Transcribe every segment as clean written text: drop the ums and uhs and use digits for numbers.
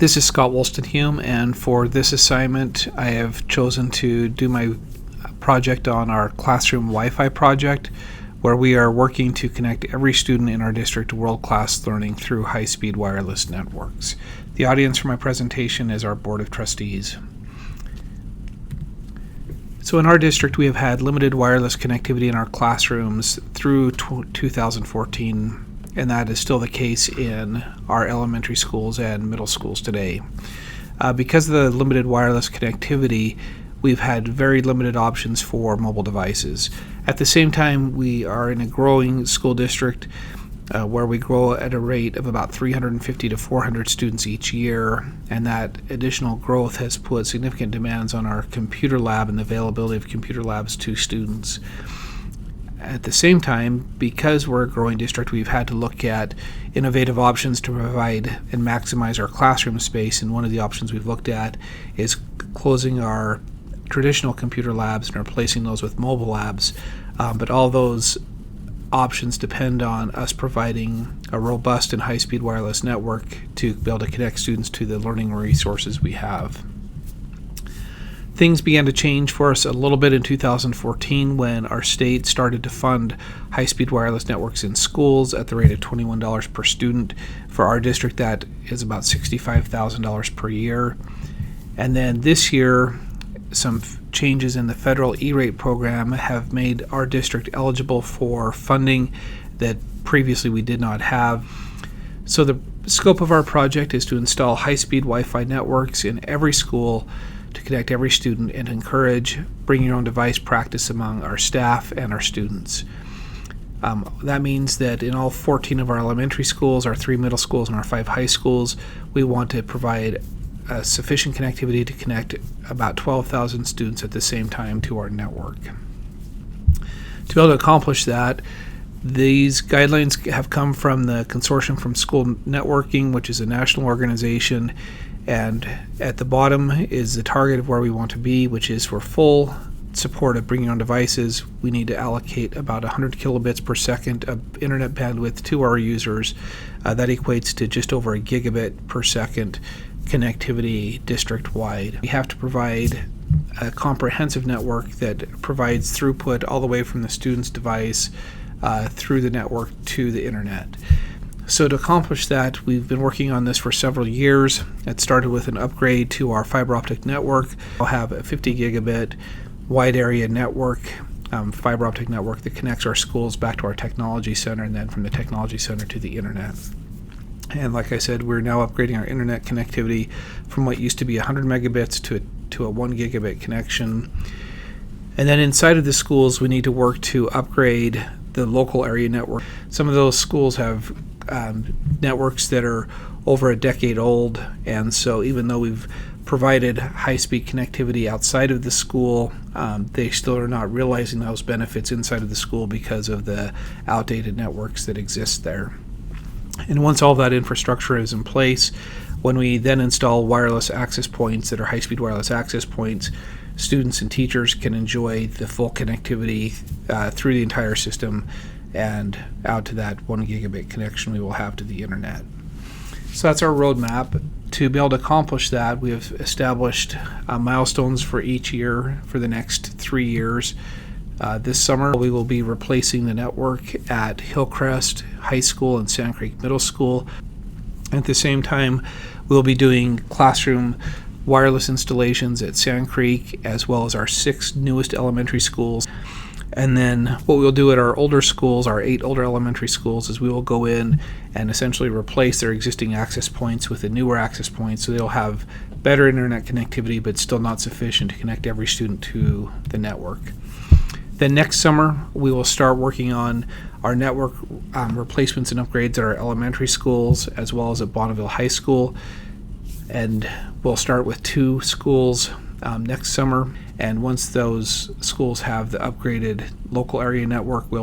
This is Scott Wolstenhume, and for this assignment I have chosen to do my project on our classroom Wi-Fi project, where we are working to connect every student in our district to world-class learning through high-speed wireless networks. The audience for my presentation is our Board of Trustees. So in our district, we have had limited wireless connectivity in our classrooms through 2014, and that is still the case in our elementary schools and middle schools today. Because of the limited wireless connectivity, we've had very limited options for mobile devices. At the same time, we are in a growing school district where we grow at a rate of about 350 to 400 students each year, and that additional growth has put significant demands on our computer lab and the availability of computer labs to students. At the same time, because we're a growing district, we've had to look at innovative options to provide and maximize our classroom space, and one of the options we've looked at is closing our traditional computer labs and replacing those with mobile labs. But all those options depend on us providing a robust and high-speed wireless network to be able to connect students to the learning resources we have. Things began to change for us a little bit in 2014 when our state started to fund high-speed wireless networks in schools at the rate of $21 per student. For our district, that is about $65,000 per year. And then this year, some changes in the federal E-rate program have made our district eligible for funding that previously we did not have. So the scope of our project is to install high-speed Wi-Fi networks in every school to connect every student and encourage bring your own device practice among our staff and our students. That means that in all 14 of our elementary schools, our 3 middle schools, and our 5 high schools, we want to provide sufficient connectivity to connect about 12,000 students at the same time to our network. To be able to accomplish that, these guidelines have come from the Consortium from School Networking, which is a national organization, and at the bottom is the target of where we want to be, which is for full support of bringing your own devices. We need to allocate about 100 kilobits per second of internet bandwidth to our users. That equates to just over a gigabit per second connectivity district-wide. We have to provide a comprehensive network that provides throughput all the way from the student's device through the network to the internet. So to accomplish that, we've been working on this for several years. It started with an upgrade to our fiber optic network. We'll have a 50 gigabit wide area network, fiber optic network that connects our schools back to our technology center, and then from the technology center to the internet. And like I said, we're now upgrading our internet connectivity from what used to be 100 megabits to a 1 gigabit connection. And then inside of the schools, we need to work to upgrade the local area network. Some of those schools have networks that are over a decade old, and so even though we've provided high-speed connectivity outside of the school, they still are not realizing those benefits inside of the school because of the outdated networks that exist there. And once all that infrastructure is in place, when we then install wireless access points that are high-speed wireless access points, students and teachers can enjoy the full connectivity through the entire system and out to that 1 gigabit connection we will have to the internet. So that's our roadmap. To be able to accomplish that, we have established milestones for each year for the next 3 years. This summer, we will be replacing the network at Hillcrest High School and Sand Creek Middle School. At the same time, we'll be doing classroom wireless installations at Sand Creek, as well as our 6 newest elementary schools. And then what we'll do at our older schools, our 8 older elementary schools, is we will go in and essentially replace their existing access points with the newer access points, so they'll have better internet connectivity but still not sufficient to connect every student to the network. Then next summer, we will start working on our network replacements and upgrades at our elementary schools as well as at Bonneville High School. And we'll start with 2 schools next summer. And once those schools have the upgraded local area network, we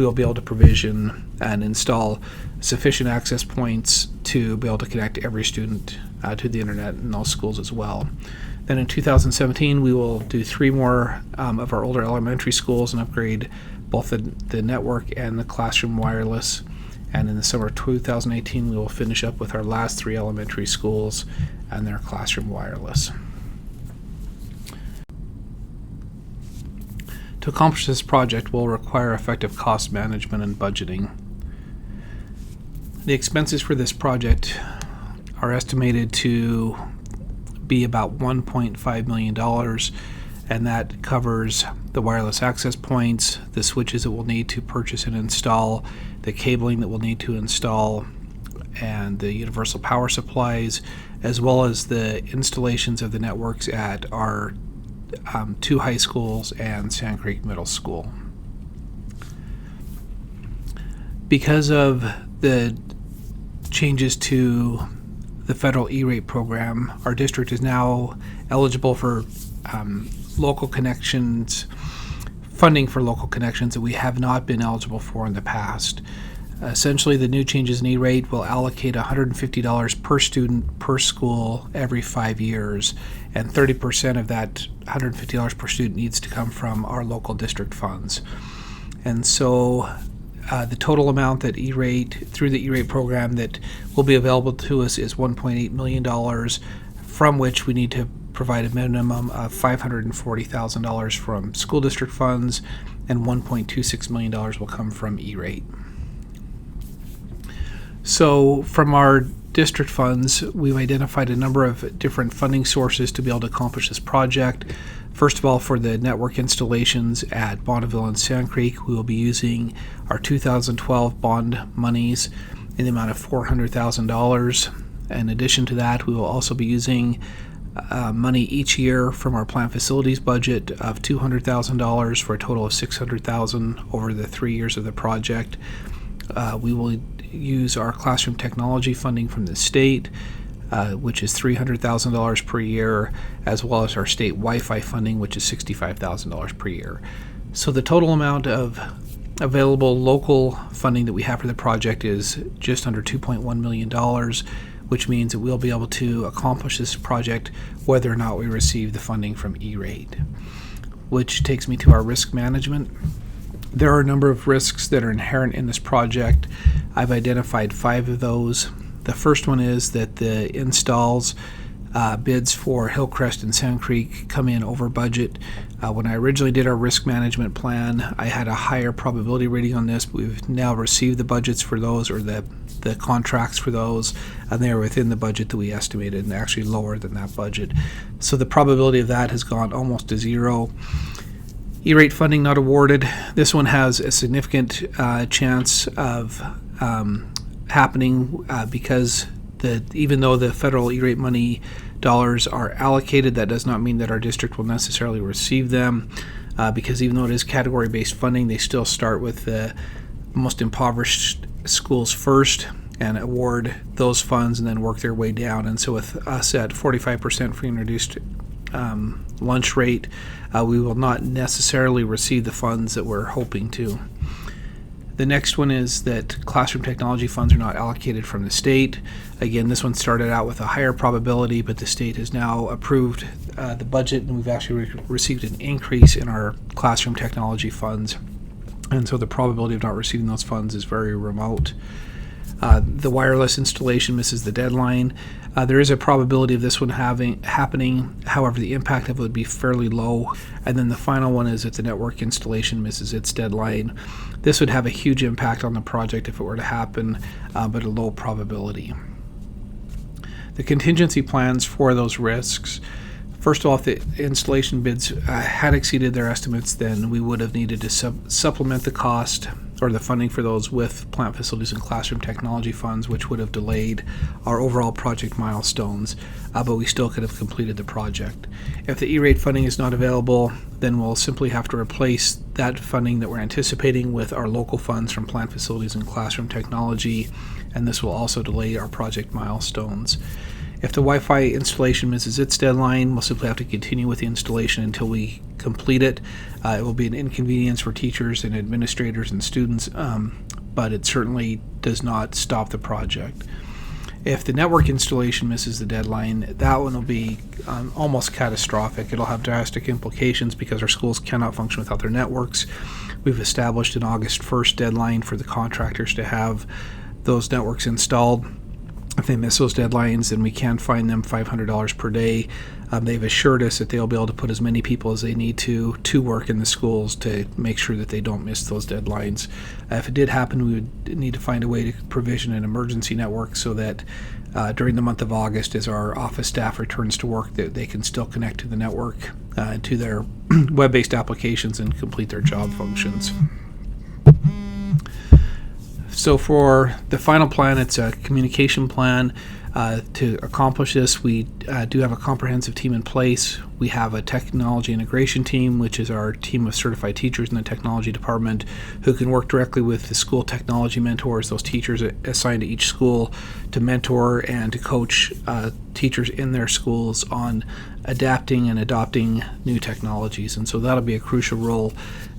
will be able to provision and install sufficient access points to be able to connect every student to the internet in those schools as well. Then in 2017, we will do 3 more of our older elementary schools and upgrade both the network and the classroom wireless. And in the summer of 2018, we will finish up with our last 3 elementary schools and their classroom wireless. To accomplish this project will require effective cost management and budgeting. The expenses for this project are estimated to be about $1.5 million, and that covers the wireless access points, the switches that we'll need to purchase and install, the cabling that we'll need to install, and the universal power supplies, as well as the installations of the networks at our 2 high schools and Sand Creek Middle School. Because of the changes to the federal E-rate program, our district is now eligible for local connections, funding for local connections that we have not been eligible for in the past. Essentially, the new changes in E-rate will allocate $150 per student per school every 5 years, and 30% of that $150 per student needs to come from our local district funds. And so the total amount that E-rate, through the E-rate program, that will be available to us is $1.8 million, from which we need to provide a minimum of $540,000 from school district funds, and $1.26 million will come from E-rate. So from our district funds, we've identified a number of different funding sources to be able to accomplish this project. First of all, for the network installations at Bonneville and Sand Creek, we will be using our 2012 bond monies in the amount of $400,000. In addition to that, we will also be using money each year from our plant facilities budget of $200,000 for a total of $600,000 over the 3 years of the project. We will use our classroom technology funding from the state, which is $300,000 per year, as well as our state Wi-Fi funding, which is $65,000 per year. So the total amount of available local funding that we have for the project is just under $2.1 million, which means that we'll be able to accomplish this project whether or not we receive the funding from E-rate. Which takes me to our risk management. There are a number of risks that are inherent in this project. I've identified 5 of those. The first one is that the installs bids for Hillcrest and Sand Creek come in over budget. When I originally did our risk management plan, I had a higher probability rating on this, but we've now received the budgets for those, or the contracts for those, and they are within the budget that we estimated, and they're actually lower than that budget. So the probability of that has gone almost to 0. E-rate funding not awarded. This one has a significant chance of happening because even though the federal E-rate money dollars are allocated, that does not mean that our district will necessarily receive them, because even though it is category-based funding, they still start with the most impoverished schools first and award those funds and then work their way down. And so with us at 45% free and reduced lunch rate, we will not necessarily receive the funds that we're hoping to. The next one is that classroom technology funds are not allocated from the state. Again, this one started out with a higher probability, but the state has now approved the budget, and we've actually received an increase in our classroom technology funds. And so the probability of not receiving those funds is very remote. The wireless installation misses the deadline. There is a probability of this one happening. However, the impact of it would be fairly low. And then the final one is that the network installation misses its deadline. This would have a huge impact on the project if it were to happen, but a low probability. The contingency plans for those risks. First of all, if the installation bids had exceeded their estimates, then we would have needed to supplement the cost or the funding for those with plant facilities and classroom technology funds, which would have delayed our overall project milestones, but we still could have completed the project. If the E-rate funding is not available, then we'll simply have to replace that funding that we're anticipating with our local funds from plant facilities and classroom technology, and this will also delay our project milestones. If the Wi-Fi installation misses its deadline, we'll simply have to continue with the installation until we complete it. It will be an inconvenience for teachers and administrators and students, but it certainly does not stop the project. If the network installation misses the deadline, that one will be almost catastrophic. It'll have drastic implications because our schools cannot function without their networks. We've established an August 1st deadline for the contractors to have those networks installed. If they miss those deadlines, then we can fine them $500 per day. They've assured us that they'll be able to put as many people as they need to work in the schools to make sure that they don't miss those deadlines. If it did happen, we would need to find a way to provision an emergency network so that during the month of August, as our office staff returns to work, that they can still connect to the network, to their web-based applications and complete their job functions. So for the final plan, it's a communication plan. To accomplish this, we do have a comprehensive team in place. We have a technology integration team, which is our team of certified teachers in the technology department who can work directly with the school technology mentors, those teachers assigned to each school, to mentor and to coach teachers in their schools on adapting and adopting new technologies. And so that'll be a crucial role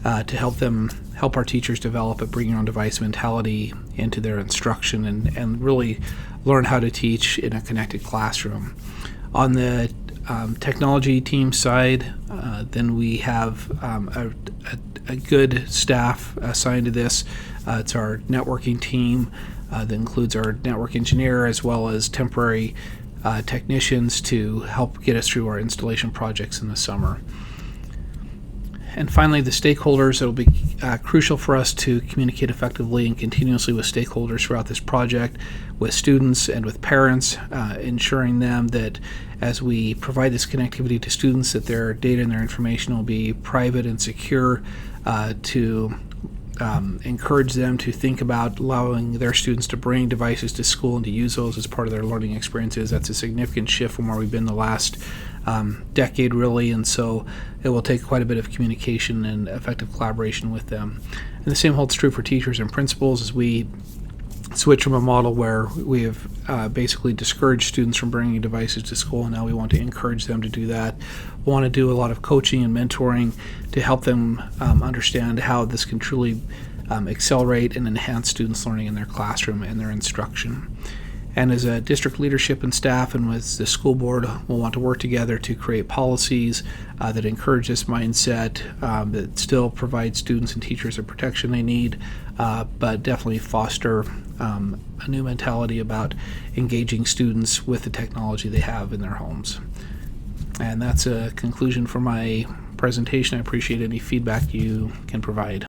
to help our teachers develop a bring your own device mentality into their instruction and really learn how to teach in a connected classroom. On the technology team side, then we have a good staff assigned to this. It's our networking team that includes our network engineer as well as temporary technicians to help get us through our installation projects in the summer. And finally, the stakeholders. It'll be crucial for us to communicate effectively and continuously with stakeholders throughout this project, with students and with parents, ensuring them that as we provide this connectivity to students, that their data and their information will be private and secure, to encourage them to think about allowing their students to bring devices to school and to use those as part of their learning experiences. That's a significant shift from where we've been the last decade, really, and so it will take quite a bit of communication and effective collaboration with them. And the same holds true for teachers and principals as we switch from a model where we have basically discouraged students from bringing devices to school, and now we want to encourage them to do that. We want to do a lot of coaching and mentoring to help them understand how this can truly accelerate and enhance students' learning in their classroom and their instruction. And as a district leadership and staff and with the school board, we'll want to work together to create policies that encourage this mindset, that still provide students and teachers the protection they need, but definitely foster a new mentality about engaging students with the technology they have in their homes. And that's a conclusion for my presentation. I appreciate any feedback you can provide.